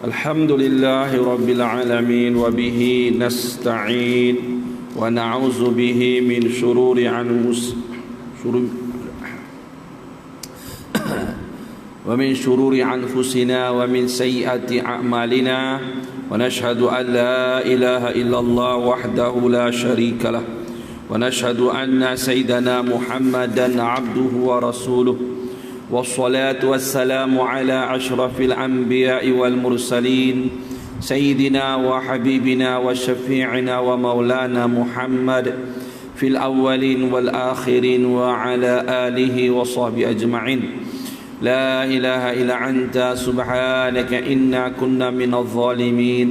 الحمد لله رب العالمين وبه نستعين ونعوذ به من شرور أنفسنا ومن سيئات أعمالنا ونشهد أن لا إله إلا الله وحده لا شريك له ونشهد أن سيدنا محمدا عبده ورسوله والصلاة والسلام على أشرف الأنبياء والمرسلين سيدنا وحبيبنا وشفيعنا ومولانا محمد في الأولين والآخرين وعلى آله وصحبه أجمعين. لا إله إلا أنت سبحانك إنا كنا من الظالمين.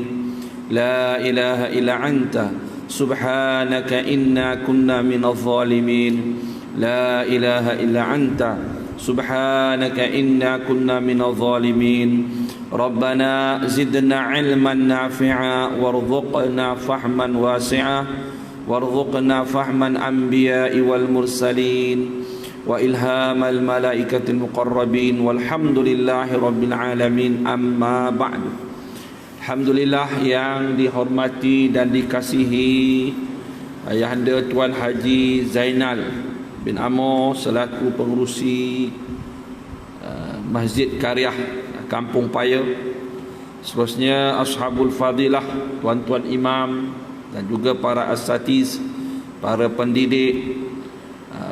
لا إله إلا أنت سبحانك إنا كنا من الظالمين. لا إله إلا أنت سبحانك إنا كنا من الظالمين. ربنا زدنا علما نافعا وارزقنا فهما واسعا وارزقنا فهم الأنبياء والمرسلين وإلهام الملائكة المقربين والحمد لله رب العالمين. أما بعد. Alhamdulillah yang dihormati dan dikasihi Ayahanda Tuan Haji Zainal bin Amor selaku pengurusi Masjid Karyah Kampung Paya, seterusnya Ashabul Fadilah, tuan-tuan imam dan juga para asatiz, para pendidik,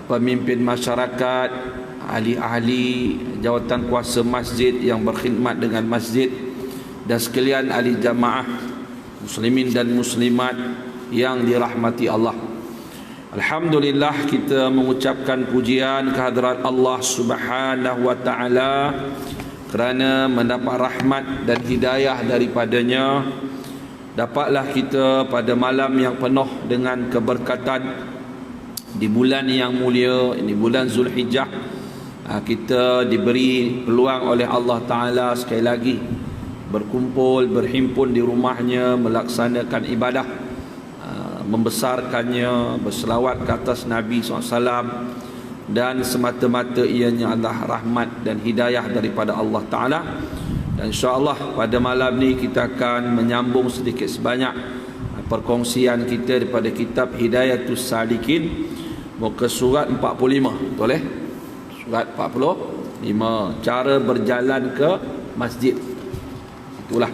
pemimpin masyarakat, ahli-ahli jawatan kuasa masjid yang berkhidmat dengan masjid, dan sekalian ahli jamaah muslimin dan muslimat yang dirahmati Allah. Alhamdulillah, kita mengucapkan pujian kehadrat Allah Subhanahu wa taala kerana mendapat rahmat dan hidayah daripadanya. Dapatlah kita pada malam yang penuh dengan keberkatan di bulan yang mulia ini, bulan Zulhijjah. Kita diberi peluang oleh Allah taala sekali lagi berkumpul, berhimpun di rumahnya, melaksanakan ibadah, membesarkannya, berselawat ke atas Nabi SAW, dan semata-mata ianya adalah rahmat dan hidayah daripada Allah Ta'ala. Dan insyaAllah pada malam ni kita akan menyambung sedikit sebanyak perkongsian kita daripada kitab Hidayatus Salikin, muka surat 45, betul Surat 45, cara berjalan ke masjid. Itulah.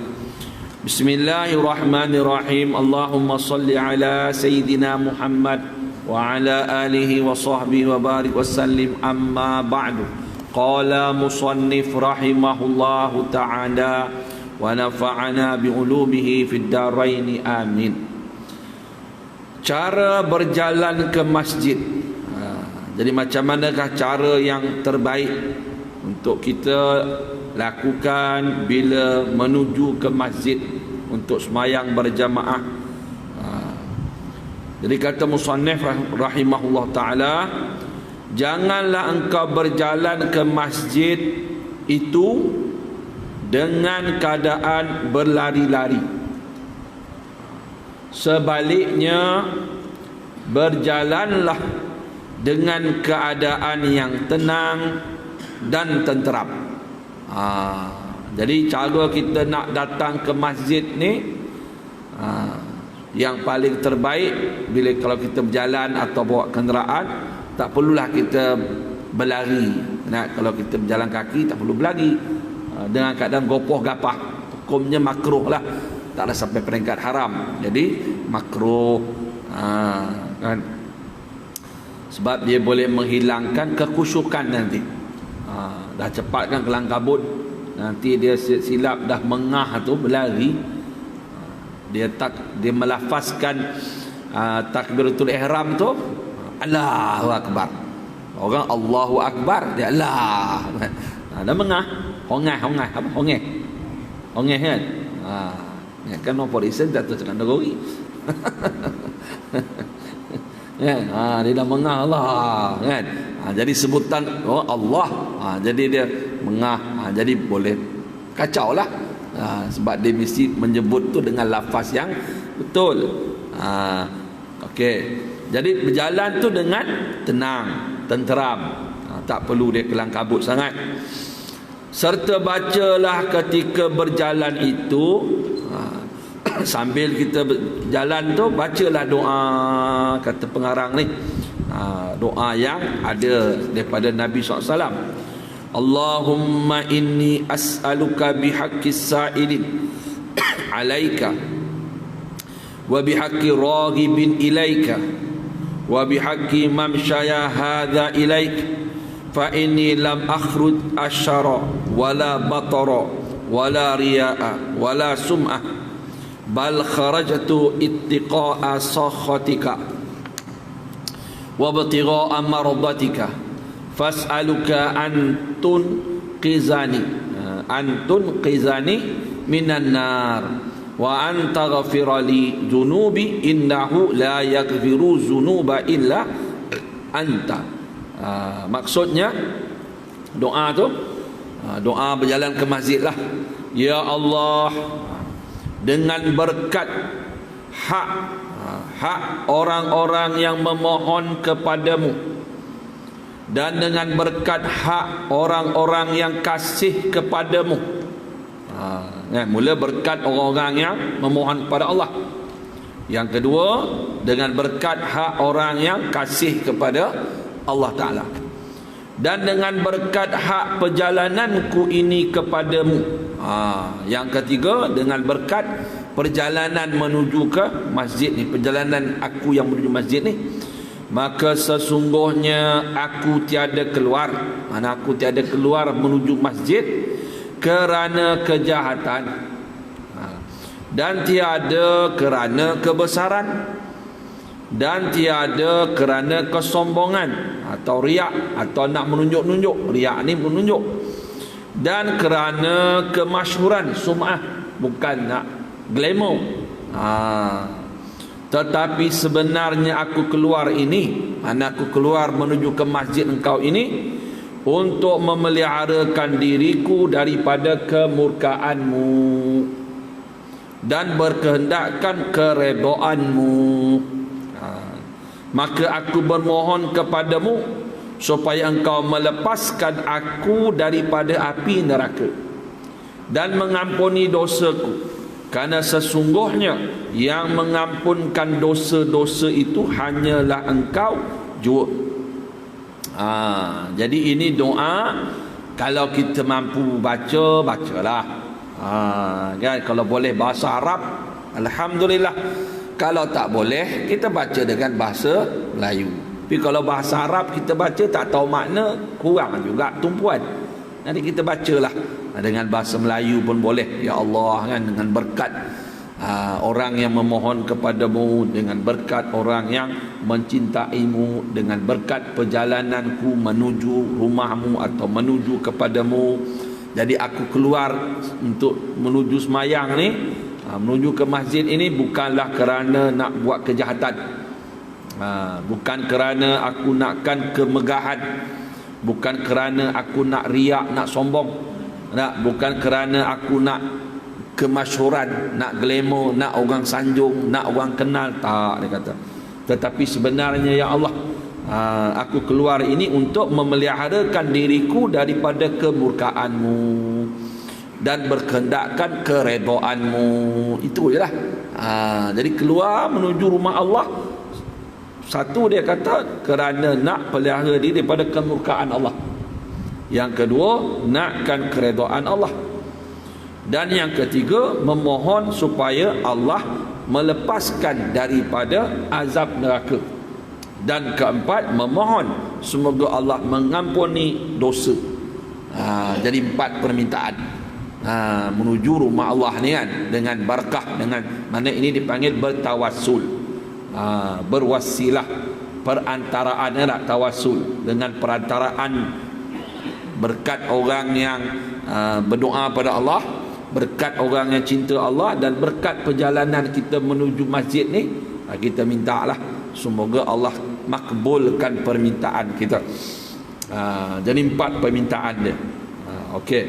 Bismillahirrahmanirrahim. Allahumma salli ala Sayyidina Muhammad wa ala alihi wa sahbihi wa barik wa sallim. Amma ba'du. Qala musannif rahimahullahu ta'ala wa nafa'ana bi'ulumihi fid daraini amin. Cara berjalan ke masjid. Jadi macam manakah cara yang terbaik untuk kita lakukan bila menuju ke masjid untuk sembahyang berjamaah? Jadi kata musannif rahimahullah ta'ala, janganlah engkau berjalan ke masjid itu dengan keadaan berlari-lari. Sebaliknya, berjalanlah dengan keadaan yang tenang dan tenteram. Jadi cara kita nak datang ke masjid ni, yang paling terbaik bila kalau kita berjalan atau bawa kenderaan, tak perlulah kita berlari. Kalau kita berjalan kaki tak perlu berlari dengan keadaan gopoh gapah. Hukumnya makruh lah, tak ada sampai peringkat haram. Jadi makruh, kan? Sebab dia boleh menghilangkan kekhusyukan nanti. Dah cepat kan kelang kabut, nanti dia silap dah mengah tu berlari, dia melafazkan takbiratul ihram tu Allahu Akbar. Orang Allahu Akbar, dia Allah. Dah mengah, hongah apa hongeh kan. Kan no polisi tak tahu cakap negeri. Kan? Dia dah mengah Allah, kan? Jadi sebutan Allah, jadi dia mengah, jadi boleh kacau lah. Sebab dia mesti menyebut tu dengan lafaz yang betul. Okey. Jadi berjalan tu dengan tenang, tenteram, tak perlu dia kelang kabut sangat. serta bacalah ketika berjalan itu, sambil kita berjalan tu bacalah doa, kata pengarang ni, doa yang ada daripada Nabi SAW. Allahumma inni as'aluka bihaqqis sa'ilin alaika wa bihaqqi raghibin ilaika wa bihaqqi mamshaya hadha ilaika fa inni lam akhruj asyara wala batara wala riya'a wala sum'ah bal kharajtu ittiqa'a sakhatika wa ibtigha'a mardatika fas'aluka antun qizani minan nar wa anta ghafirali dhunubi innahu la yaghfiru dhunuba illa anta. Maksudnya doa tu, doa berjalan ke masjid lah. Ya Allah, dengan berkat hak orang-orang yang memohon kepadamu, dan dengan berkat hak orang-orang yang kasih kepadamu. Mula berkat orang-orang yang memohon kepada Allah. Yang kedua, dengan berkat hak orang yang kasih kepada Allah Ta'ala. Dan dengan berkat hak perjalananku ini kepadamu. Yang ketiga, dengan berkat perjalanan menuju ke masjid ni, perjalanan aku yang menuju masjid ni, maka sesungguhnya aku tiada keluar, aku tiada keluar menuju masjid kerana kejahatan, dan tiada kerana kebesaran, dan tiada kerana kesombongan atau riak, atau nak menunjuk-nunjuk. Riak ni menunjuk. Dan kerana kemasyhuran, sum'ah, bukan nak glamour. Tetapi sebenarnya aku keluar ini, aku keluar menuju ke masjid engkau ini untuk memeliharakan diriku daripada kemurkaanmu dan berkehendakkan keredoanmu. Maka aku bermohon kepadamu supaya engkau melepaskan aku daripada api neraka dan mengampuni dosaku, kerana sesungguhnya yang mengampunkan dosa-dosa itu hanyalah engkau jua. Jadi ini doa, kalau kita mampu baca, bacalah. Kan, kalau boleh bahasa Arab, alhamdulillah. Kalau tak boleh, kita baca dengan bahasa Melayu. Tapi kalau bahasa Arab kita baca tak tahu makna, kurang juga tumpuan. Nanti kita bacalah dengan bahasa Melayu pun boleh. Ya Allah, kan, dengan berkat orang yang memohon kepadamu, dengan berkat orang yang mencintaimu, dengan berkat perjalananku menuju rumahmu atau menuju kepadamu. Jadi aku keluar untuk menuju semayang ni, menuju ke masjid ini bukanlah kerana nak buat kejahatan, bukan kerana aku nakkan kemegahan, bukan kerana aku nak riak, nak sombong, bukan kerana aku nak kemasyhuran, nak glamour, nak orang sanjung, nak orang kenal. Tak, dia kata. Tetapi sebenarnya ya Allah, aku keluar ini untuk memeliharakan diriku daripada kemurkaanmu dan berkehendakkan keredoanmu. Itu je lah. Jadi keluar menuju rumah Allah, satu dia kata kerana nak pelihara diri daripada kemurkaan Allah. Yang kedua, nakkan keredoan Allah. Dan yang ketiga, memohon supaya Allah melepaskan daripada azab neraka. Dan keempat, memohon semoga Allah mengampuni dosa. Jadi 4 permintaan menuju rumah Allah ni kan, dengan barakah, dengan mana ini dipanggil bertawassul, berwasilah, perantaraan tawassul, dengan perantaraan berkat orang yang berdoa pada Allah, berkat orang yang cinta Allah, dan berkat perjalanan kita menuju masjid ni, kita mintalah semoga Allah makbulkan permintaan kita. Jadi 4 permintaan dia. Okey.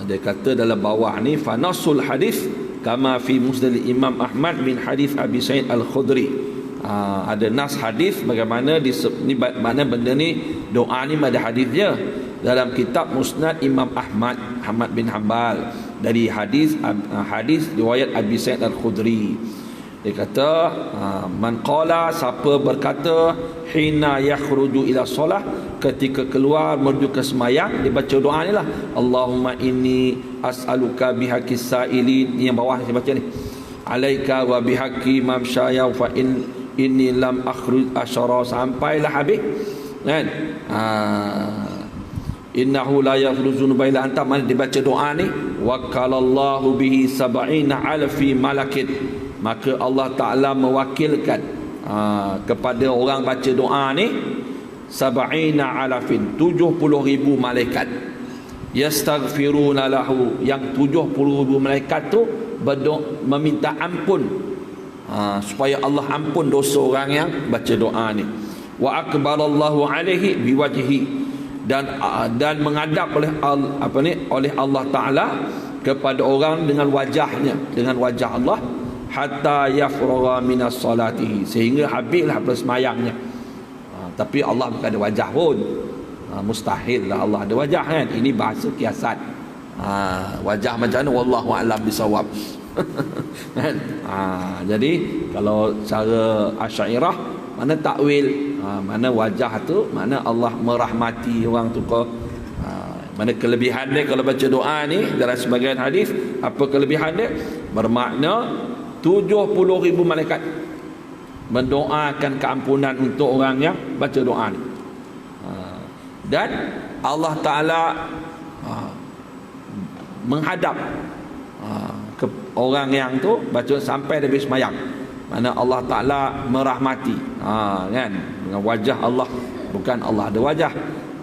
Dia kata dalam bawah ni, fanasul hadis kama fi musnad Imam Ahmad min hadis Abi Sa'id Al-Khudri. Ada nas hadis bagaimana ni, mana benda ni, doa ni ada hadisnya. dalam kitab Musnad Imam Ahmad bin Hanbal dari hadis riwayat Abi Sa'id Al-Khudri. Dia kata, man qala, siapa berkata hina yakhruju ila solah, ketika keluar menuju ke sembahyang, dia baca doa ni lah, Allahumma inni as'aluka bihaqqis sa'ilin, ni yang bawah saya baca ni, alaika wa bihaqqi mamsyaya fa inni lam akhruj asyara, sampailah habis kan. Innahu la yakhruju baila anta, mana dibaca doa ni, wakalallahu bihi sab'ina alfi malakin, maka Allah Ta'ala mewakilkan kepada orang baca doa ni sab'ina alafin, 70,000 malaikat, yastaghfiruna lahu, yang 70,000 malaikat tu meminta ampun, supaya Allah ampun dosa orang yang baca doa ni. Wa akbarallahu alaihi biwajhi, dan menghadap oleh Allah Ta'ala kepada orang dengan wajahnya, dengan wajah Allah, hatta yafragha minas salatihi, sehingga habislah persembahyangnya. Tapi Allah bukan ada wajah pun, mustahil lah Allah ada wajah kan. Ini bahasa kiasan. Wajah macam mana wallahu a'lam bisawab. Kan? Jadi kalau cara Asy'ariyah, mana takwil, mana wajah tu, mana Allah merahmati orang tu ke, mana kelebihan dia kalau baca doa ni dalam sebagian hadis. Apa kelebihan dia? Bermakna 70,000 malaikat mendoakan keampunan untuk orang yang baca doa ni. Dan Allah Ta'ala menghadap ke orang yang tu baca sampai habis sembahyang, mana Allah Ta'ala merahmati, kan, dengan wajah Allah. Bukan Allah ada wajah,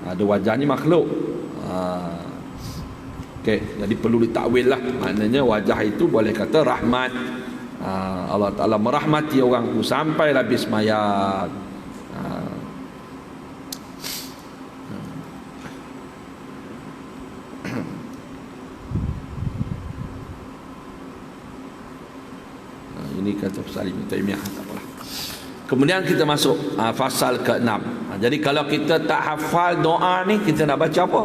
ada wajah ni makhluk. Okay, jadi perlu ditakwil lah. Maknanya wajah itu boleh kata rahmat. Allah Ta'ala merahmati orang tu sampai habis sembahyang. Ini kata Salim bin Taimiyah. Kemudian kita masuk fasal ke-6. Jadi kalau kita tak hafal doa ni, kita nak baca apa?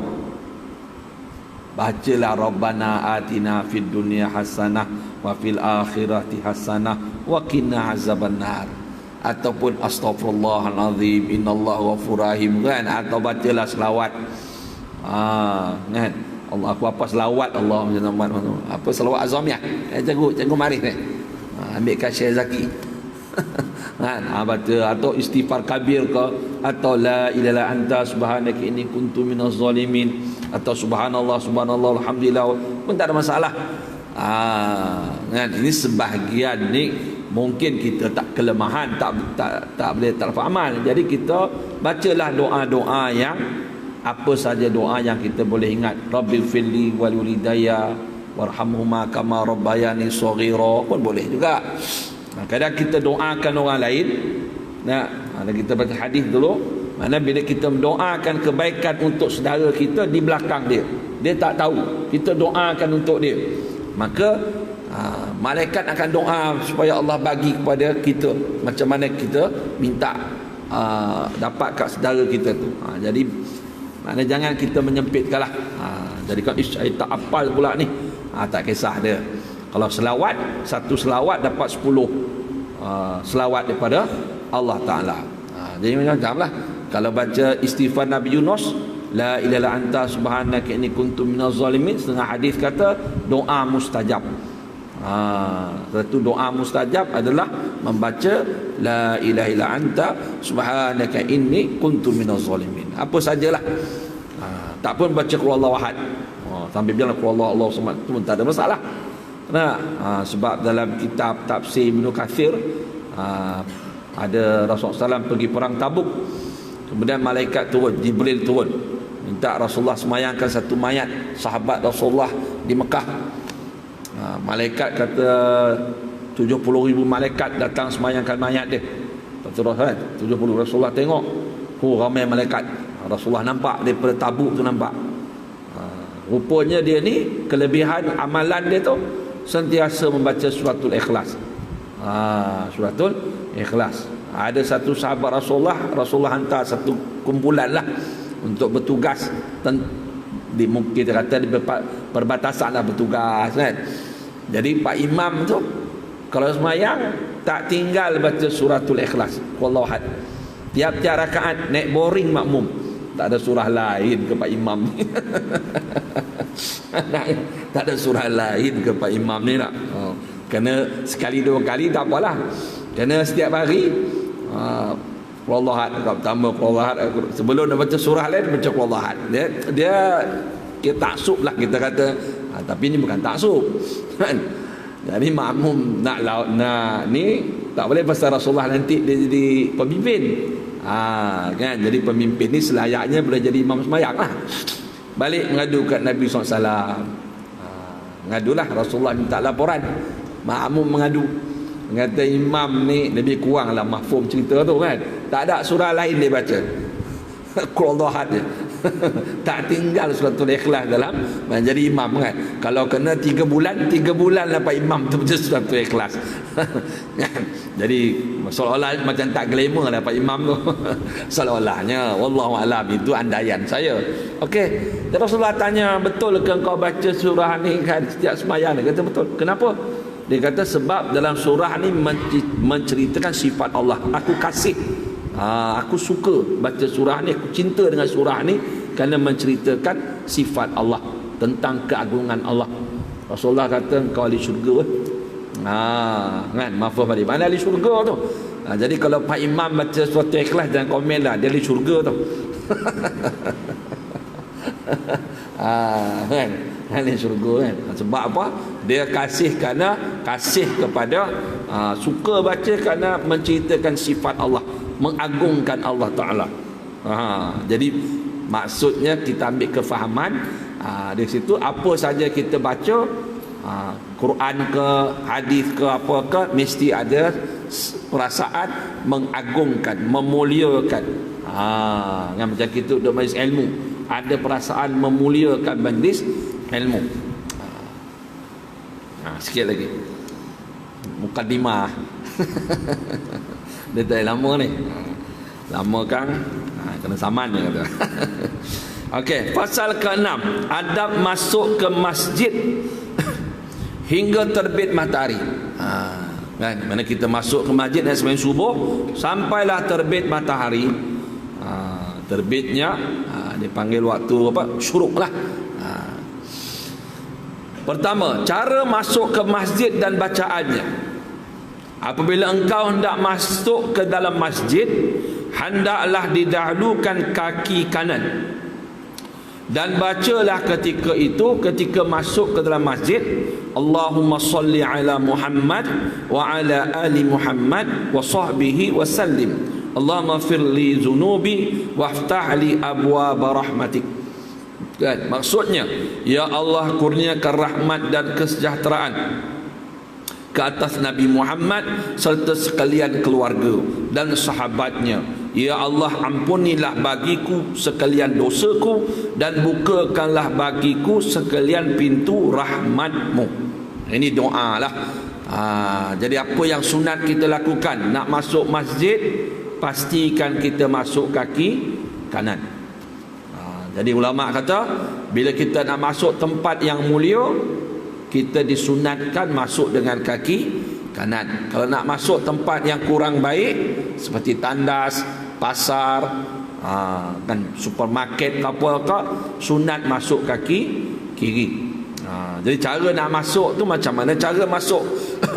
Bacalah Rabbana atina fid dunya hasanah wa fil akhirati hasanah wa qina azabannar, ataupun astaghfirullahalazim innallaha ghafurur rahim, kan, atau bacalah selawat. Kan, Allah apa selawat Allah apa selawat azamiyah, cikgu Maris ni, ambil kat Syekh Zaki. Kan, baca, atau istighfar kabir ke, atau la ilaha anta subhanaka inni kuntu minaz zalimin, atau subhanallah alhamdulillah pun tak ada masalah. Kan, ini sebahagian ni mungkin kita tak kelemahan, tak boleh tak amal. Jadi kita bacalah doa-doa yang apa saja doa yang kita boleh ingat. Rabbil firli wal walidayya warhamhuma kama rabbayani shaghira pun boleh juga. Kadang kita doakan orang lain. Kita baca hadis dulu, mana bila kita mendoakan kebaikan untuk saudara kita di belakang dia, dia tak tahu, kita doakan untuk dia, maka malaikat akan doa supaya Allah bagi kepada kita macam mana kita minta dapat kat saudara kita tu. Jadi mana jangan kita menyempitkanlah. Jadi kalau saya tak hafal pula ni, tak kisah dia. Kalau selawat, satu selawat dapat 10 selawat daripada Allah Ta'ala. Jadi macam-macam lah. Kalau baca istighfar Nabi Yunus, la ilaha anta subhanaka inni kuntu minaz zalimin, setengah hadis kata doa mustajab. Satu doa mustajab adalah membaca la ilaha illa anta subhanaka inni kuntu minaz zalimin. Apa sajalah. Tak pun baca qul huwallahu ahad. Sambil bilang qul huwallahu Allahu samad, tu pun tak ada masalah. Sebab dalam kitab tafsir Ibnu Katsir, ada Rasulullah SAW pergi perang Tabuk, kemudian malaikat turun, Jibril turun, minta Rasulullah semayangkan satu mayat sahabat Rasulullah di Mekah. Malaikat kata 70,000 malaikat datang semayangkan mayat dia. Terus kan 70, Rasulullah tengok, ramai malaikat. Rasulullah nampak daripada Tabuk tu nampak. Rupanya dia ni kelebihan amalan dia tu sentiasa membaca suratul Ikhlas. Suratul Ikhlas. Ada satu sahabat Rasulullah hantar satu kumpulan lah untuk bertugas kita kata di perbatasan lah bertugas kan. Jadi pak imam tu kalau semayang tak tinggal baca suratul ikhlas, wallahu ahad. Tiap-tiap rakaat naik boring makmum, tak ada surah lain ke pak imam ni. Tak ada surah lain ke pak imam ni nak. Kena sekali dua kali tak apalah. Kena setiap hari wallahu ahad pertama, wallahu ahad sebelum nak baca surah lain baca wallahu ahad. Dia taksub lah kita kata. Tapi ni bukan taksub. Jadi makmum nak ni tak boleh pasal Rasulullah nanti dia jadi pemimpin. Kan, jadi pemimpin ni selayaknya boleh jadi imam sembahyang lah. Balik mengadu kat Nabi SAW. Mengadulah, Rasulullah minta laporan. Makmum mengadu, kata imam ni lebih kurang lah mafhum cerita tu kan. Tak ada surah lain dia baca. Qul ahad je. Tak tinggal suratul ikhlas dalam menjadi imam kan. Kalau kena 3 bulan lah pak imam tu baca suratul ikhlas. Jadi seolah-olah macam tak glamour lah pak imam tu. Seolah-olahnya, wallahu alam, itu andaian saya. Okey, Rasulullah tanya, betul ke kau baca surah ni kan setiap sembahyang? Dia kata betul. Kenapa? Dia kata sebab dalam surah ni menceritakan sifat Allah. Aku kasih, aku suka baca surah ni, aku cinta dengan surah ni kerana menceritakan sifat Allah, tentang keagungan Allah. Rasulullah kata kau ahli syurga. Kan, mafhum tadi. Mana ahli syurga tu? Jadi kalau pak imam baca suratul ikhlas jangan komen lah dia ahli syurga tu. Kan, ahli syurga kan. Sebab apa? Dia kasih kerana kasih kepada suka baca kerana menceritakan sifat Allah, mengagungkan Allah Ta'ala. Jadi maksudnya kita ambil kefahaman dari situ, apa saja kita baca, Quran ke hadis ke apa ke, mesti ada perasaan mengagungkan, memuliakan. Kan macam kita duduk majlis ilmu, ada perasaan memuliakan majlis ilmu. Sikit lagi mukadimah. Dia tak lama ni. Lama kan? Kena saman dia kata. Okey, pasal ke-6, adab masuk ke masjid hingga terbit matahari. Kan, mana kita masuk ke masjid dan sembahyang subuh sampailah terbit matahari. Terbitnya dia panggil waktu apa? Syuruk lah. Pertama, cara masuk ke masjid dan bacaannya. Apabila engkau hendak masuk ke dalam masjid, hendaklah didahulukan kaki kanan. Dan bacalah ketika itu, ketika masuk ke dalam masjid, Allahumma salli ala Muhammad wa ala ali Muhammad wa sahbihi wa sallim. Allahumma firli zunubi waftah li abwaaba rahmatik. Kan, maksudnya, ya Allah kurniakan rahmat dan kesejahteraan ke atas Nabi Muhammad serta sekalian keluarga dan sahabatnya. Ya Allah, ampunilah bagiku sekalian dosaku dan bukakanlah bagiku sekalian pintu rahmatmu. Ini doa lah. Jadi apa yang sunat kita lakukan? Nak masuk masjid, pastikan kita masuk kaki kanan. Jadi ulama kata, bila kita nak masuk tempat yang mulia, kita disunatkan masuk dengan kaki kanan. Kalau nak masuk tempat yang kurang baik, seperti tandas, pasar, kan supermarket apa, sunat masuk kaki kiri. Jadi cara nak masuk tu macam mana? Cara masuk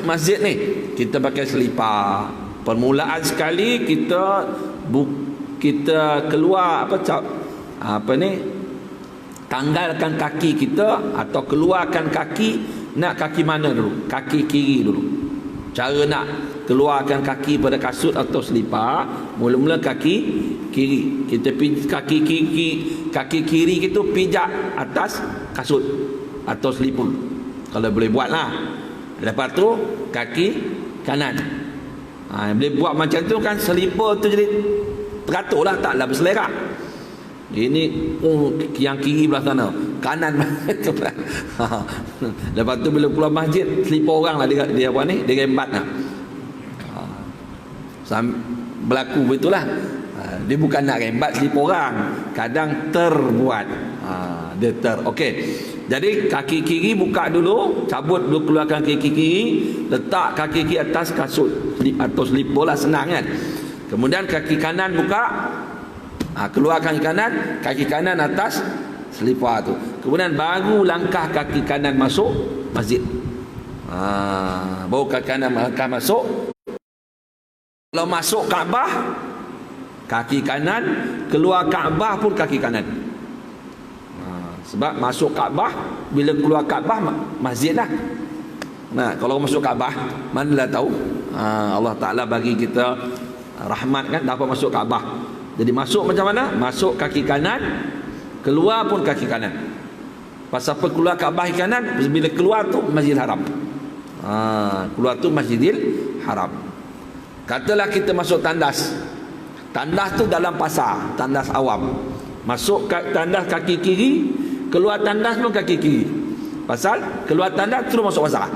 masjid ni, kita pakai selipar. Permulaan sekali kita keluar tanggalkan kaki kita atau keluarkan kaki. Nak kaki mana dulu? Kaki kiri dulu. Cara nak keluarkan kaki pada kasut atau selipar, mula-mula kaki kiri. Kita kaki kiri itu pijak atas kasut atau selipar, kalau boleh buat lah. Lepas tu kaki kanan. Boleh buat macam tu kan, selipar tu jadi teratur lah, taklah berselerak. Ini yang kiri belah sana, kanan tu lah. Lepas tu bila keluar masjid, selipar orang lah dia apa ni, dia rembat lah. Berlaku begitulah. Dia bukan nak rembat selipar orang, kadang terbuat. Dia okey. Jadi kaki kiri buka dulu, cabut dulu, keluarkan kaki kiri, letak kaki kiri atas kasut atau selipar lah, senang kan. Kemudian kaki kanan buka, keluarkan kaki kanan atas selipar tu. Kemudian baru langkah kaki kanan masuk masjid. Baru kaki kanan langkah masuk. Kalau masuk Kaabah, kaki kanan, keluar Kaabah pun kaki kanan. Sebab masuk Kaabah, bila keluar Kaabah masjid lah. Nah, kalau masuk Kaabah, manalah tahu. Allah Ta'ala bagi kita rahmat kan, dapat masuk Kaabah. Jadi masuk macam mana? Masuk kaki kanan, keluar pun kaki kanan. Pasal apa keluar Kaabah kaki kanan? Bila keluar tu Masjidil Haram. Keluar tu Masjidil Haram. Katalah kita masuk tandas. Tandas tu dalam pasar, tandas awam. Masuk tandas kaki kiri, keluar tandas pun kaki kiri. Pasal keluar tandas terus masuk pasar.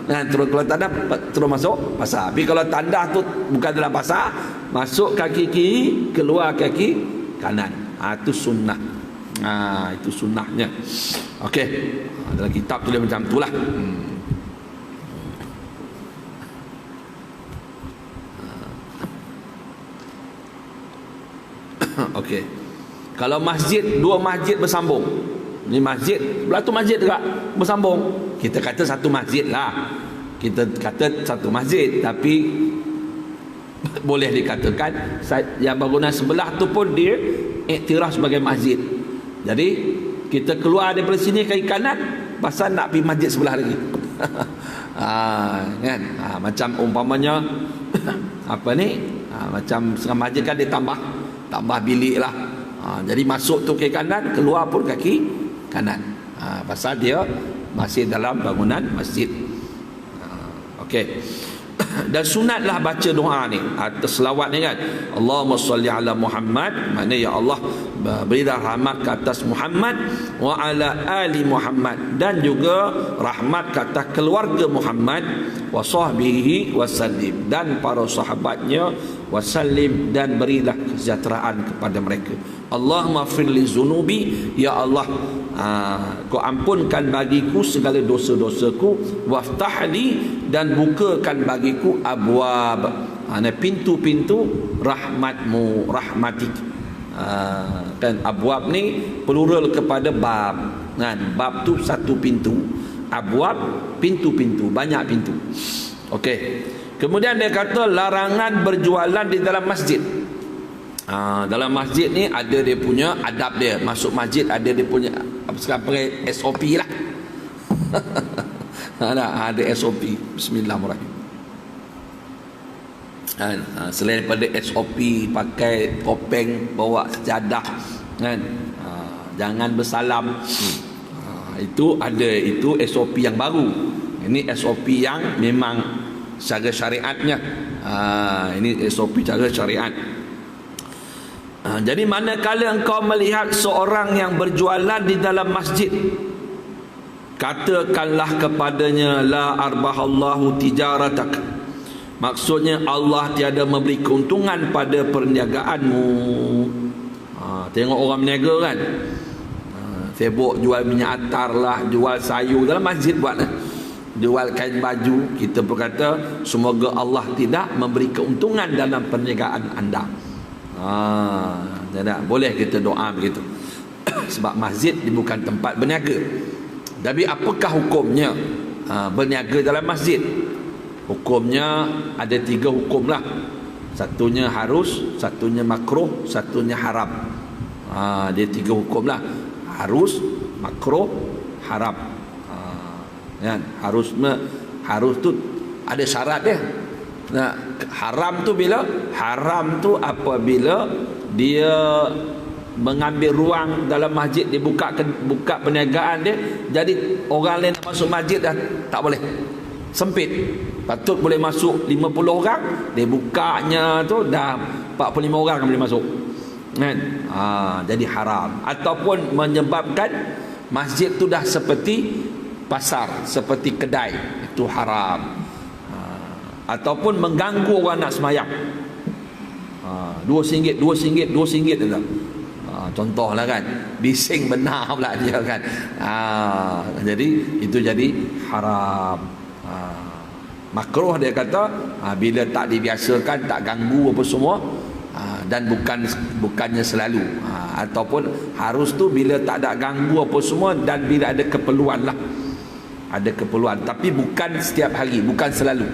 Terus keluar tandas terus masuk pasar. Tapi kalau tandas tu bukan dalam pasar, masuk kaki kiri, keluar kaki kanan. Itu sunnah. Itu sunnahnya. Okey. Dalam kitab tulis macam itulah. Okey. Kalau masjid, dua masjid bersambung. Ni masjid, belah tu masjid juga bersambung. Kita kata satu masjid lah. Kita kata satu masjid, tapi boleh dikatakan yang bangunan sebelah tu pun dia iktiraf sebagai masjid. Jadi kita keluar daripada sini ke kanan, pasal nak pergi masjid sebelah lagi. Kan? Macam umpamanya apa ni? Macam setengah masjid kan dia tambah bilik lah. Jadi masuk tu ke kanan, keluar pun kaki kanan. Pasal dia masih dalam bangunan masjid. Okey. Dan sunatlah baca doa ni atau selawat ni kan. Allahumma salli ala Muhammad, makna ya Allah berilah rahmat ke atas Muhammad, wa ala ali Muhammad, dan juga rahmat ke atas keluarga Muhammad, wa sahbihi wasallim, dan para sahabatnya, wasallim, dan berilah kesejahteraan kepada mereka. Allahumma firli zunubi, ya Allah kau ampunkan bagiku segala dosa-dosaku, waftahli, dan bukakan bagiku abwab, pintu-pintu rahmatmu, rahmatik. Kan abwab ni plural kepada bab kan, bab tu satu pintu, abwab pintu-pintu, banyak pintu. Okey. Kemudian dia kata larangan berjualan di dalam masjid. Dalam masjid ni ada dia punya adab dia. Masuk masjid ada dia punya apa sekarang pakai SOP lah. Ada SOP. Bismillahirrahmanirrahim. Selain daripada SOP pakai topeng, bawa sejadah kan, jangan bersalam, itu ada, itu SOP yang baru. Ini SOP yang memang secara syariatnya. Ini SOP cara syariat. Jadi manakala engkau melihat seorang yang berjualan di dalam masjid, katakanlah kepadanya, la arbahallahu tijaratak, maksudnya Allah tiada memberi keuntungan pada perniagaanmu. Tengok orang berniaga kan, sibuk jual minyak atar lah, jual sayur dalam masjid buat lah, jual kain baju. Kita berkata semoga Allah tidak memberi keuntungan dalam perniagaan anda. Tak boleh kita doa begitu. Sebab masjid dia bukan tempat berniaga. Tapi apakah hukumnya berniaga dalam masjid? Hukumnya ada 3 hukum lah. Satunya harus, satunya makruh, satunya haram. Dia 3 hukum lah. Harus, makruh, haram. Kan? Harus tu ada syarat dia. Haram tu bila? Haram tu apabila dia mengambil ruang dalam masjid, dia buka perniagaan dia, jadi orang lain nak masuk masjid dah tak boleh, sempit. Patut boleh masuk 50 orang, dia bukanya tu dah 45 orang boleh masuk kan. Jadi haram. Ataupun menyebabkan masjid tu dah seperti pasar, seperti kedai, itu haram. Ataupun mengganggu orang nak semayang. RM2, RM2 tu. Contohlah kan, bising benar pula dia kan. Jadi itu jadi haram. Makruh dia kata bila tak dibiasakan, tak ganggu apa semua, dan bukannya selalu, ataupun harus tu bila tak ada ganggu apa semua dan bila ada keperluan lah. Ada keperluan, tapi bukan setiap hari, bukan selalu.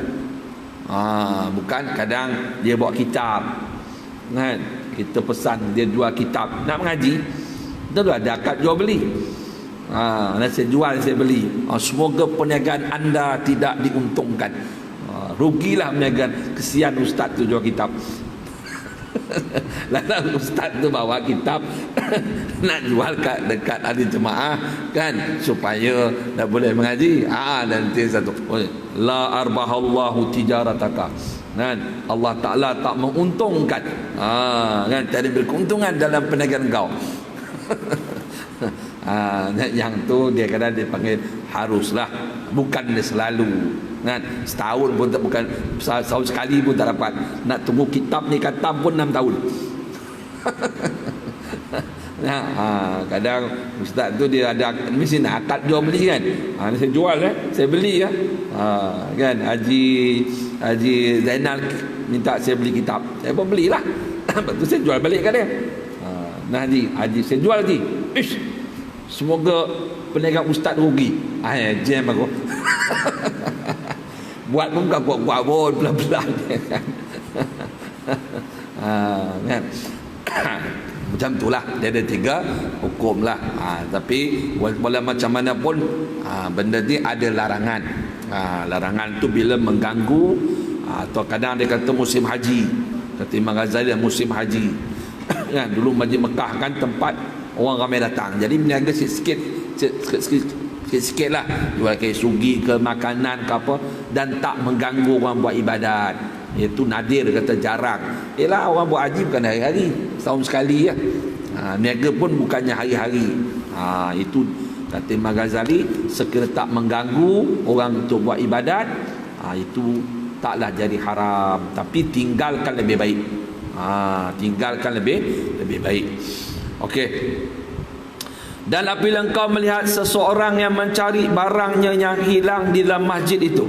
Bukan kadang dia bawa kitab kan, kita pesan dia jual kitab nak mengaji, betul ada akad jual beli. Saya jual, saya beli. Semoga perniagaan anda tidak diuntungkan. Rugilah perniagaan. Kesian ustaz tu jual kitab. Lalu ustaz tu bawa kitab nak jual dekat ahli jemaah kan, supaya tak boleh mengaji. Nanti satu, la arbahallahu tijarataka kan, Allah Ta'ala tak menguntungkan kan, tak ada berkeuntungan dalam perniagaan kau. Yang tu dia kadang dia panggil haruslah, bukan dia selalu kan. Setahun pun tak, bukan setahun sekali pun tak dapat. Nak tunggu kitab ni khatam pun 6 tahun. Kadang ustaz tu dia ada mesti nak akad jual beli kan. Saya jual saya beli kan. Haji Zainal minta saya beli kitab, saya pun belilah. Lepas tu saya jual balik kat dia. Haji saya jual lagi. Semoga perniagaan ustaz rugi. Jam aku. Buat pun bukan buat pun pelan-pelan kan. Macam itulah, dia ada 3 hukum lah. Tapi wala macam mana pun benda ni ada larangan. Larangan tu bila mengganggu, atau kadang dia kata musim haji. Kata Imam Ghazali musim haji kan, dulu Masjid Mekah kan tempat orang ramai datang, jadi berniaga sikit lah, jual kayak sugi ke makanan ke apa, dan tak mengganggu orang buat ibadat. Itu nadir, kata jarang. Yelah, orang buat haji bukan hari-hari, setahun sekali ya. Niaga pun bukannya hari-hari. Itu kata Imam Ghazali, sekiranya tak mengganggu orang untuk buat ibadat, itu taklah jadi haram, tapi tinggalkan lebih baik. Tinggalkan lebih baik. Okey. Dan apabila engkau melihat seseorang yang mencari barangnya yang hilang di dalam masjid itu,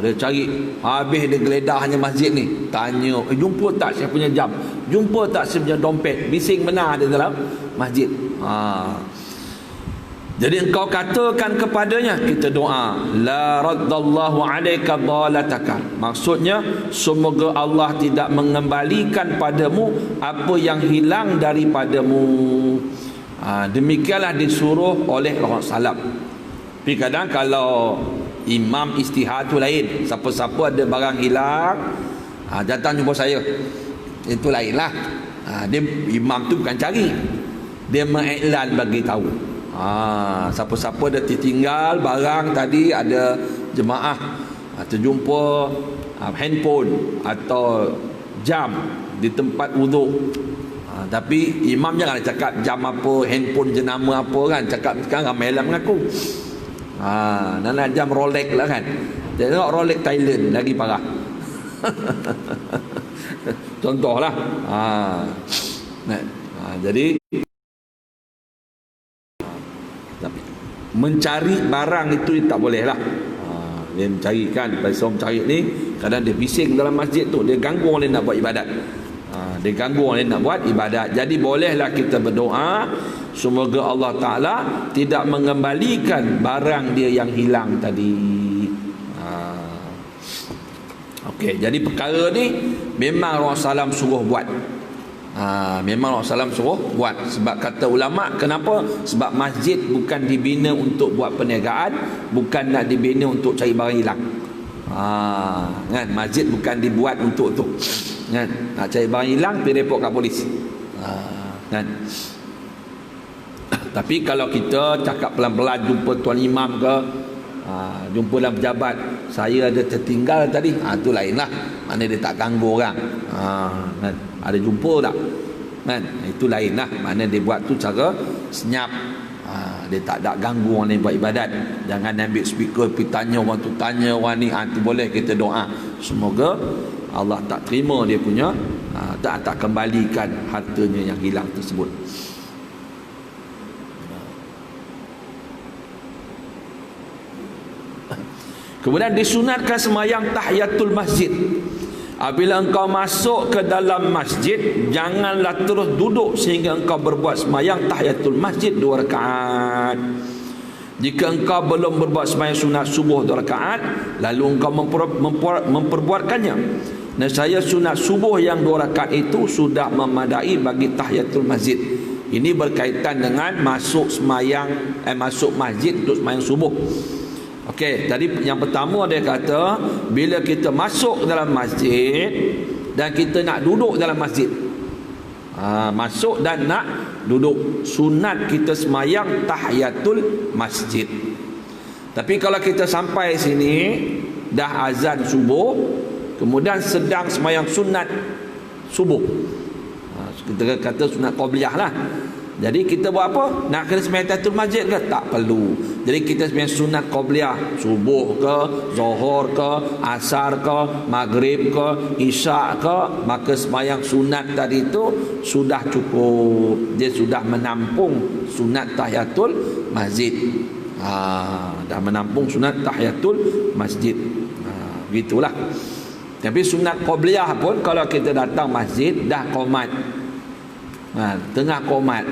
dia cari, habis dia geledahnya masjid ni, tanya, jumpa tak saya punya jam, jumpa tak saya punya dompet, bising benar di dalam masjid. Jadi engkau katakan kepadanya, kita doa, la raddallahu alaika dhalataka. Maksudnya, semoga Allah tidak mengembalikan padamu apa yang hilang daripadamu. Demikianlah disuruh oleh orang salaf. Tapi kadang kalau imam istihad tu lain, siapa-siapa ada barang hilang, datang jumpa saya, itu lainlah. Dia imam tu bukan cari, dia mengiklan bagi tahu. Siapa-siapa dah tertinggal barang tadi, ada jemaah terjumpa handphone atau jam di tempat wuduk, tapi imam jangan cakap jam apa, handphone jenama apa kan. Cakap sekarang ramai lah mengaku nak jam Rolex lah kan. Tengok Rolex Thailand lagi parah. Contohlah. Jadi mencari barang itu tak boleh lah. Dia mencari kan, pasal mencari ni kadang dia bising dalam masjid tu, dia ganggu orang lain nak buat ibadat. Dia ganggu orang lain nak buat ibadat. Jadi bolehlah kita berdoa semoga Allah Ta'ala tidak mengembalikan barang dia yang hilang tadi. Okey, jadi perkara ni memang Rasulullah SAW suruh buat. Memang Rasulullah SAW suruh buat. Sebab kata ulama, kenapa? Sebab masjid bukan dibina untuk buat perniagaan, bukan nak dibina untuk cari barang hilang. Kan, masjid bukan dibuat untuk tu kan, nak cari barang hilang pergi report kat polis. Kan. Tapi kalau kita cakap pelan-pelan, jumpa tuan imam ke, jumpa dalam pejabat, saya ada tertinggal tadi, tu lain lah. Mana dia tak ganggu orang. Kan? Ada jumpa tak kan, itu lain lah. Mana dia buat tu cara senyap. Dia tak ada ganggu orang yang buat ibadat. Jangan ambil speaker pergi tanya orang tu, tanya orang ni. Tu boleh kita doa semoga Allah tak terima dia punya tak kembalikan hartanya yang hilang tersebut. Kemudian disunatkan sembahyang tahiyatul masjid. Apabila engkau masuk ke dalam masjid, janganlah terus duduk sehingga engkau berbuat sembahyang tahiyatul masjid 2 rakaat. Jika engkau belum berbuat sembahyang sunat subuh 2 rakaat, lalu engkau memperbuatkannya, nescaya sunat subuh yang 2 rakaat itu sudah memadai bagi tahiyatul masjid. Ini berkaitan dengan masuk masjid untuk sembahyang subuh. Okey, tadi yang pertama dia kata bila kita masuk dalam masjid dan kita nak duduk dalam masjid. Masuk dan nak duduk, sunat kita sembahyang tahiyatul masjid. Tapi kalau kita sampai sini dah azan subuh, kemudian sedang sembahyang sunat subuh, kita kata sunat qabliyah lah. Jadi kita buat apa? Nak kena sembahyang tahiyatul masjid ke? Tak perlu. Jadi kita sembahyang sunat qabliyah, subuh ke, zuhur ke, asar ke, maghrib ke, isyak ke, maka sembahyang sunat tadi itu sudah cukup. Dia sudah menampung sunat tahiyatul masjid. Dah menampung sunat tahiyatul masjid. Begitulah. Tapi sunat qabliyah pun kalau kita datang masjid dah qomat, tengah qomat,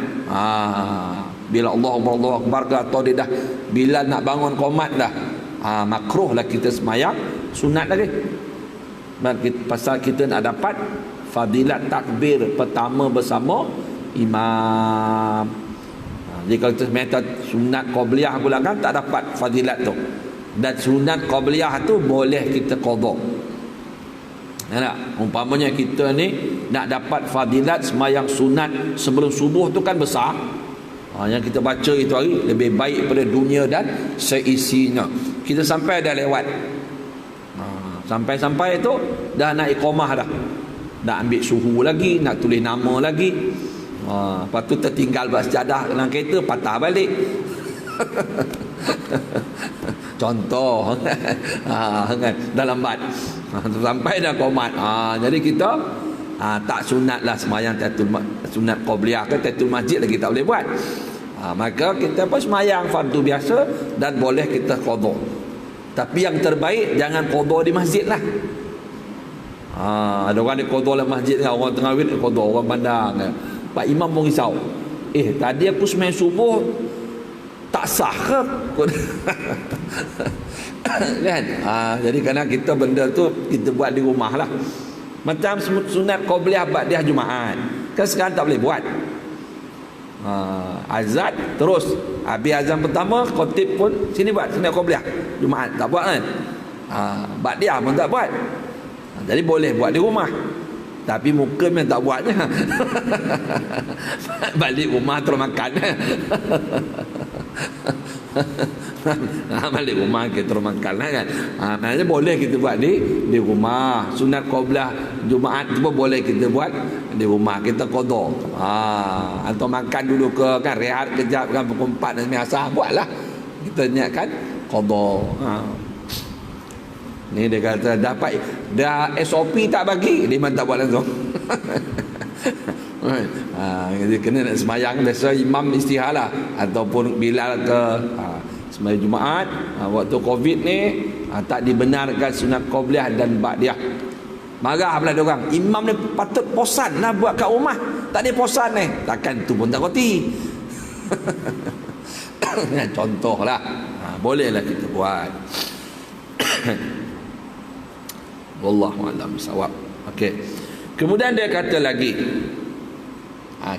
bila Allahu Akbar atau dia dah bila nak bangun qomat dah, makruh lah kita sembahyang sunat lagi. Pasal kita nak dapat fadilat takbir pertama bersama imam. Jadi kalau kita sembahyang sunat qabliyah pula kan tak dapat fadilat tu. Dan sunat qabliyah tu boleh kita qada. Umpamanya kita ni nak dapat fadilat sembahyang sunat sebelum subuh tu kan besar. Yang kita baca itu hari lebih baik pada dunia dan seisinya. Kita sampai dah lewat. Sampai-sampai tu dah nak iqamah dah. Nak ambil suhu lagi, nak tulis nama lagi. Lepas tu tertinggal bersejadah dalam kereta, patah balik. Contoh kan dah lambat. Sampai dah qomat. Jadi kita tak sunat lah sembahyang sunat qabliyah ke tahiyatul masjid lagi tak boleh buat. Maka kita pun sembahyang fardu biasa dan boleh kita qada. Tapi yang terbaik jangan qada di masjid lah. Ada orang dia qada dalam masjid kan, orang tengah wid qada, orang pandang kan. Pak Imam pun risau. Tadi aku sembahyang subuh tak sah ke? Kan? Jadi kerana kita benda tu kita buat di rumah lah. Macam sunat qabliyah ba'diyah Jumaat kan sekarang tak boleh buat. Azan terus habis azan pertama khatib pun sini buat sunat qabliyah Jumaat tak buat kan. Ba'diyah pun tak buat. Jadi boleh buat di rumah. Tapi muka memang tak buatnya. Balik rumah terus makan. Balik rumah kita terus makan lah kan. Maknanya boleh kita buat di rumah. Sunat qabliyah Jumaat tu pun boleh kita buat di rumah. Kita qada. Atau makan dulu ke kan, rehat kejap kan pukul 4 dan biasa buatlah. Kita niatkan qada. Ni dia kata dapat dah SOP tak bagi, dia memang tak buat langsung. Jadi kena nak sembahyang biasa imam istihar lah, ataupun Bilal ke sembahyang Jumaat waktu Covid ni tak dibenarkan sunat qabliyah dan ba'diyah. Marah pula dia orang. Imam ni patut posan lah buat kat rumah, tak ada posan ni, takkan tu pun tak roti. Contoh lah, bolehlah kita buat. Wallahu a'lam bissawab. Okey. Kemudian dia kata lagi,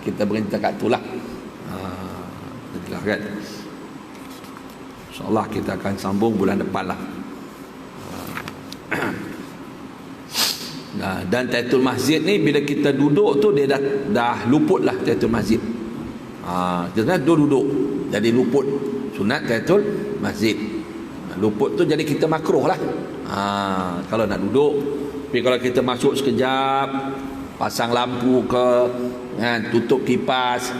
kita berhenti kat itulah. Itulah kan. InsyaAllah kita akan sambung bulan depan lah. Dan tahiyatul masjid ni bila kita duduk tu dia dah luput lah tahiyatul masjid. Kita duduk jadi luput sunat tahiyatul masjid. Luput tu jadi kita makruh lah. Kalau nak duduk. Tapi kalau kita masuk sekejap, pasang lampu ke, tutup kipas,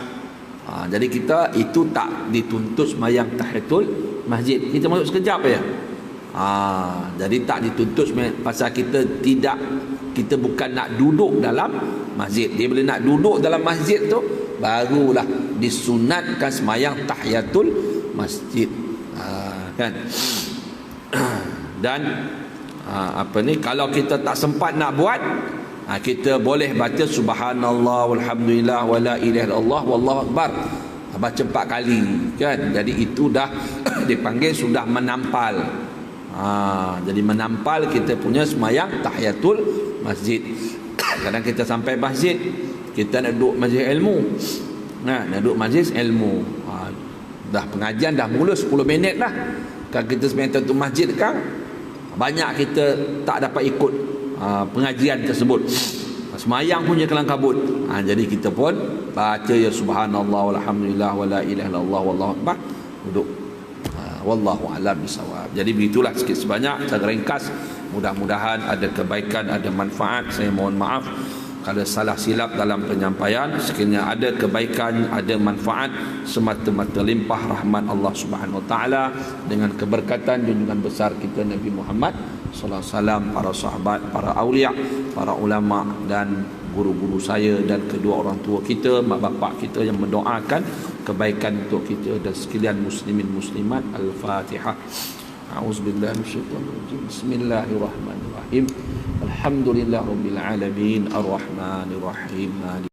jadi kita itu tak dituntut sembahyang tahiyatul masjid. Kita masuk sekejap je. Jadi tak dituntut pasal kita tidak kita bukan nak duduk dalam masjid. Dia bila nak duduk dalam masjid tu barulah disunatkan sembahyang tahiyatul masjid. Kan? Dan kalau kita tak sempat nak buat, kita boleh baca subhanallah walhamdulillah wala ilaha illallah wallahu akbar, baca 4 kali, kan? Jadi itu dah dipanggil sudah menampal. Jadi menampal kita punya sembahyang tahiyatul masjid. Kadang kita sampai masjid, kita nak duduk majlis ilmu, nak duduk majlis ilmu, dah pengajian dah mula 10 minit dah. Kalau kita sembahyang tahiyatul masjid kan, banyak kita tak dapat ikut pengajian tersebut, sembahyang punya kelang kabut. Jadi kita pun baca ya subhanallah walhamdulillah wala ilaha illallah wallahu akbar, duduk. Wallahu a'lam bisawab. Jadi begitulah sikit sebanyak cara ringkas. Mudah-mudahan ada kebaikan, ada manfaat. Saya mohon maaf kalau salah silap dalam penyampaian. Sekiranya ada kebaikan, ada manfaat, semata-mata limpah rahmat Allah Subhanahu wa taala dengan keberkatan junjungan besar kita Nabi Muhammad sallallahu alaihi wasallam, para sahabat, para aulia, para ulama dan guru-guru saya dan kedua orang tua kita, mak bapak kita yang mendoakan kebaikan untuk kita dan sekalian muslimin muslimat. Al-Fatihah. A'udzubillahi minasyaitonir rajim. Bismillahirrahmanirrahim. Alhamdulillahirabbil alamin. Arrahmanirrahim.